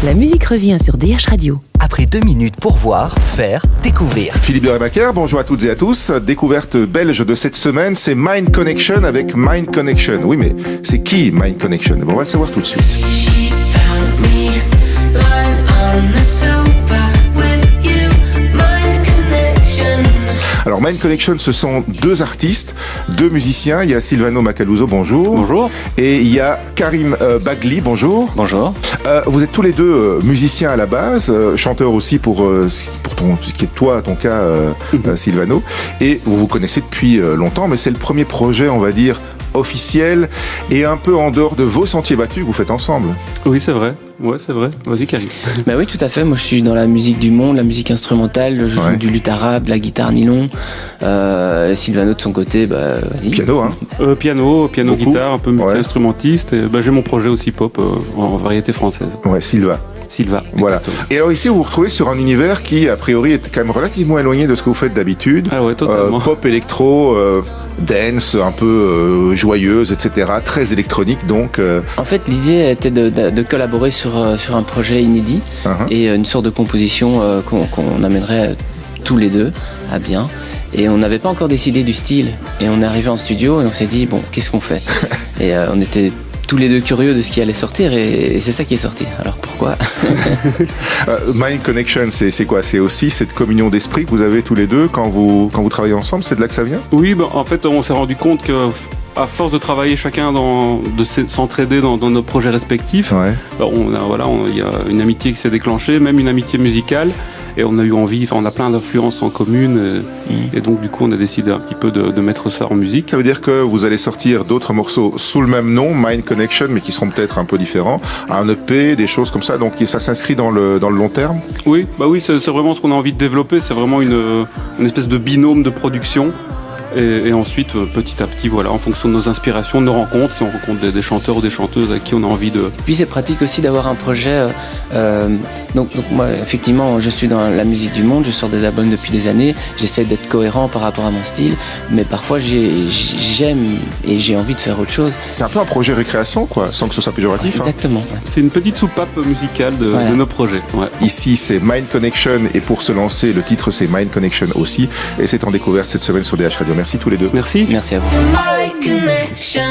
La musique revient sur DH Radio. Après 2 minutes pour voir, faire, découvrir. Philippe de Rémaker, bonjour à toutes et à tous. Découverte belge de cette semaine, c'est Mind Connection avec Mind Connection. Oui, mais c'est qui Mind Connection? Bon, on va le savoir tout de suite. Alors Mind Connection, ce sont 2 artistes, 2 musiciens. Il y a Silvano Macaluso, bonjour. Bonjour. Et il y a Karim Bagli, bonjour. Bonjour. Vous êtes tous les deux musiciens à la base, chanteurs aussi pour ton, ce qui est toi, ton cas, Silvano. Et vous vous connaissez depuis longtemps, mais c'est le premier projet, on va dire, officiel et un peu en dehors de vos sentiers battus que vous faites ensemble. Oui, c'est vrai. Ouais, c'est vrai. Vas-y, Karim. Bah oui, tout à fait. Moi, je suis dans la musique du monde, la musique instrumentale. Je joue du luth arabe, de la guitare nylon. Silvano, de son côté, vas-y. Piano, hein. Piano, Beaucoup. guitare, un peu multi-instrumentiste. Et, j'ai mon projet aussi pop en variété française. Ouais, Silva. Voilà. Exactement. Et alors ici, vous vous retrouvez sur un univers qui, a priori, est quand même relativement éloigné de ce que vous faites d'habitude. Ah ouais, totalement. Pop, électro, dance, un peu joyeuse, etc. Très électronique, donc. En fait, l'idée était de collaborer sur un projet inédit et une sorte de composition qu'on amènerait tous les deux à bien. Et on n'avait pas encore décidé du style. Et on est arrivé en studio et on s'est dit, bon, qu'est-ce qu'on fait? Et on était tous les deux curieux de ce qui allait sortir et c'est ça qui est sorti. Alors pourquoi? Mind Connection, c'est quoi? C'est aussi cette communion d'esprit que vous avez tous les deux quand vous travaillez ensemble? C'est de là que ça vient? Oui, en fait, on s'est rendu compte que à force de travailler chacun de s'entraider dans nos projets respectifs, il y a une amitié qui s'est déclenchée, même une amitié musicale. Et on a eu envie, on a plein d'influences en commune, et donc du coup on a décidé un petit peu de mettre ça en musique. Ça veut dire que vous allez sortir d'autres morceaux sous le même nom, Mind Connection, mais qui seront peut-être un peu différents, un EP, des choses comme ça, donc ça s'inscrit dans le long terme? Oui, c'est vraiment ce qu'on a envie de développer, c'est vraiment une espèce de binôme de production. Et ensuite, petit à petit, voilà, en fonction de nos inspirations, de nos rencontres, si on rencontre des chanteurs ou des chanteuses avec qui on a envie de... Puis c'est pratique aussi d'avoir un projet. Donc moi, effectivement, je suis dans la musique du monde, je sors des albums depuis des années, j'essaie d'être cohérent par rapport à mon style, mais parfois j'aime et j'ai envie de faire autre chose. C'est un peu un projet récréation, quoi, sans que ce soit péjoratif. Exactement. C'est une petite soupape musicale de nos projets. Ouais. Ici, c'est Mind Connection, et pour se lancer, le titre, c'est Mind Connection aussi, et c'est en découverte cette semaine sur DH Radio. Merci tous les deux. Merci. Merci à vous. My connection.